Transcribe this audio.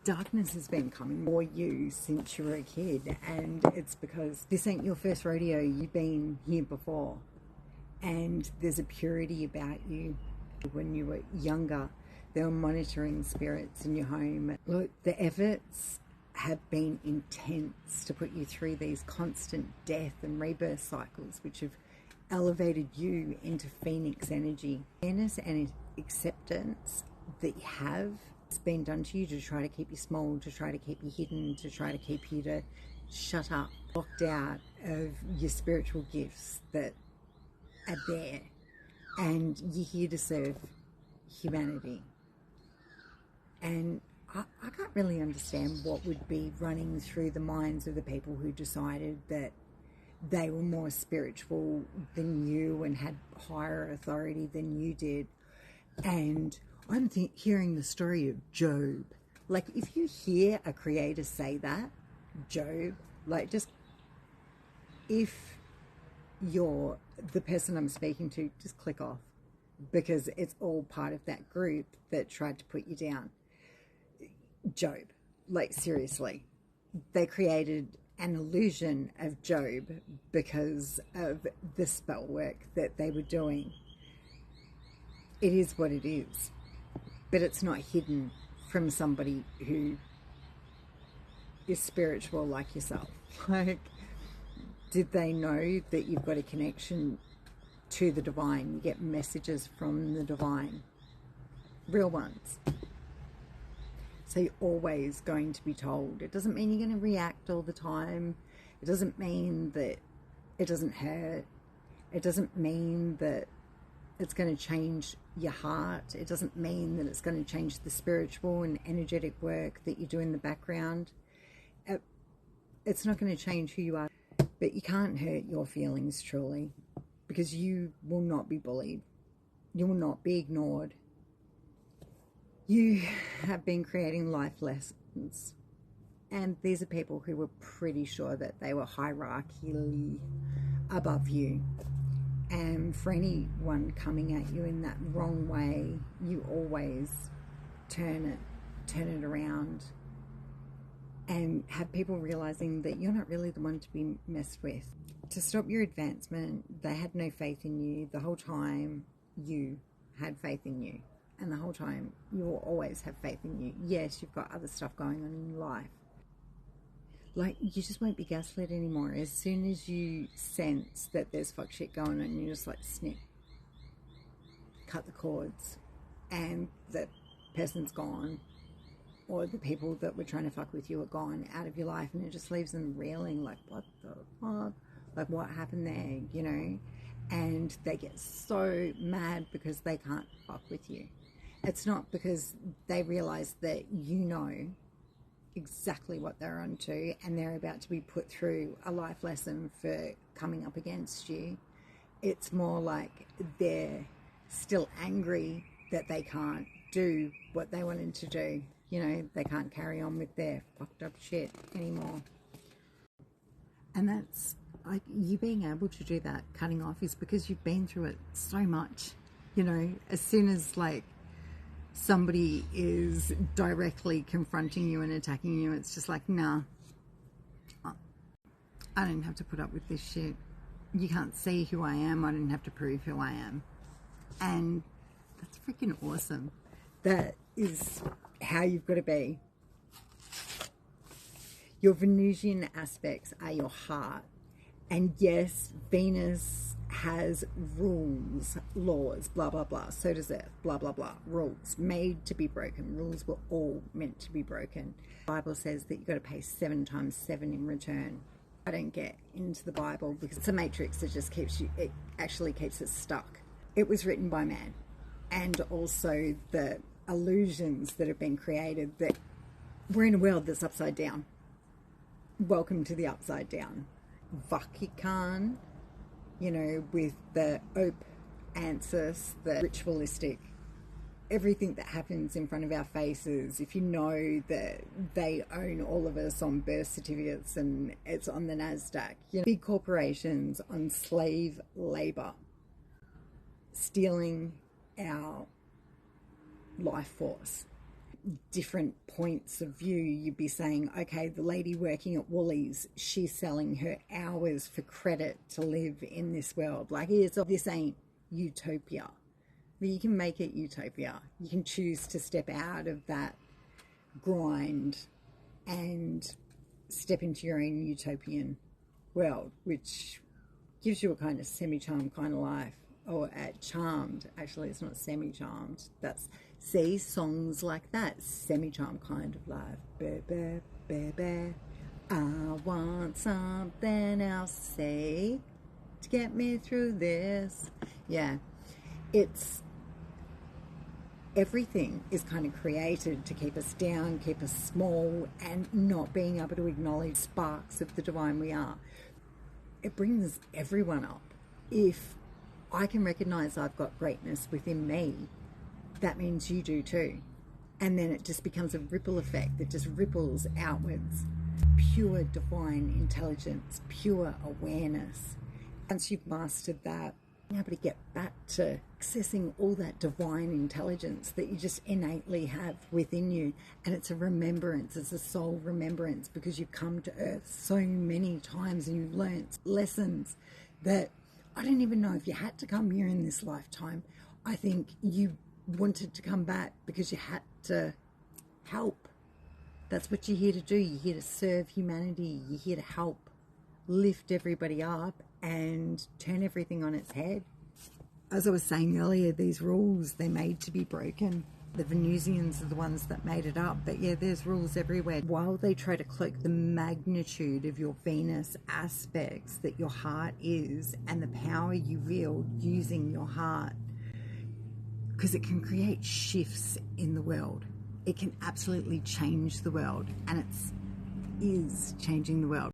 darkness has been coming for you since you were a kid, and it's because this ain't your first rodeo. You've been here before, and there's a purity about you. When you were younger, they were monitoring spirits in your home. Look, the efforts have been intense to put you through these constant death and rebirth cycles, which have elevated you into phoenix energy. Awareness and acceptance that you have, it's been done to you to try to keep you small, to try to keep you hidden, to try to keep you to shut up, locked out of your spiritual gifts that are there, and you're here to serve humanity. And I can't really understand what would be running through the minds of the people who decided that they were more spiritual than you and had higher authority than you did. And I'm hearing the story of Job. Like, if you hear a creator say that, Job, like, just, if you're the person I'm speaking to, just click off, because it's all part of that group that tried to put you down. Job, like, seriously, they created an illusion of Job because of the spell work that they were doing. It is what it is, but it's not hidden from somebody who is spiritual like yourself. Like, did they know that you've got a connection to the divine? You get messages from the divine, real ones. So you're always going to be told. It doesn't mean you're going to react all the time. It doesn't mean that it doesn't hurt. It doesn't mean that it's going to change your heart. It doesn't mean that it's going to change the spiritual and energetic work that you do in the background. It's not going to change who you are. But you can't hurt your feelings, truly, because you will not be bullied. You will not be ignored. You have been creating life lessons, and these are people who were pretty sure that they were hierarchically above you. And for anyone coming at you in that wrong way, you always turn it around, and have people realizing that you're not really the one to be messed with. To stop your advancement, they had no faith in you. The whole time you had faith in you. And the whole time, you will always have faith in you. Yes, you've got other stuff going on in your life. Like, you just won't be gaslit anymore. As soon as you sense that there's fuck shit going on, you just like snip, cut the cords, and the person's gone. Or the people that were trying to fuck with you are gone out of your life, and it just leaves them reeling like, what the fuck? Like, what happened there, you know? And they get so mad because they can't fuck with you. It's not because they realize that you know exactly what they're onto and they're about to be put through a life lesson for coming up against you. It's more like they're still angry that they can't do what they wanted to do. You know, they can't carry on with their fucked up shit anymore. And that's, like, you being able to do that, cutting off, is because you've been through it so much. You know, as soon as, like, somebody is directly confronting you and attacking you, it's just like, nah, I don't have to put up with this shit. You can't see who I am. I don't have to prove who I am. And that's freaking awesome. That is how you've got to be. Your Venusian aspects are your heart. And yes, Venus has rules, laws, blah, blah, blah. So does Earth, blah, blah, blah. Rules made to be broken. Rules were all meant to be broken. The Bible says that you've got to pay 7 times 7 in return. I don't get into the Bible because it's a matrix that just keeps you, it actually keeps it stuck. It was written by man. And also the illusions that have been created, that we're in a world that's upside down. Welcome to the upside down. Vatican, you know, with the Ope Answers, the ritualistic, everything that happens in front of our faces. If you know that they own all of us on birth certificates and it's on the NASDAQ, you know, big corporations on slave labor, stealing our life force. different points of view. You'd be saying, okay, the lady working at Woolies, she's selling her hours for credit to live in this world. Like, this ain't utopia. But you can make it utopia. You can choose to step out of that grind and step into your own utopian world, which gives you a kind of semi-charmed kind of life. Or charmed, actually, it's not semi-charmed. That's, see, songs like that, semi-charmed kind of life. Baby, baby, I want something else, say, to get me through this. Yeah, it's, everything is kind of created to keep us down, keep us small, and not being able to acknowledge sparks of the divine we are. It brings everyone up. If I can recognize I've got greatness within me, that means you do too. And then it just becomes a ripple effect that just ripples outwards. Pure divine intelligence, pure awareness. Once you've mastered that, you're able to get back to accessing all that divine intelligence that you just innately have within you. And it's a remembrance, it's a soul remembrance, because you've come to earth so many times and you've learnt lessons that I don't even know if you had to come here in this lifetime. I think you wanted to come back because you had to help. That's what you're here to do. You're here to serve humanity. You're here to help lift everybody up and turn everything on its head. As I was saying earlier, these rules, they're made to be broken. The Venusians are the ones that made it up, but yeah, there's rules everywhere. While they try to cloak the magnitude of your Venus aspects that your heart is and the power you wield using your heart, because it can create shifts in the world. It can absolutely change the world, and it is changing the world.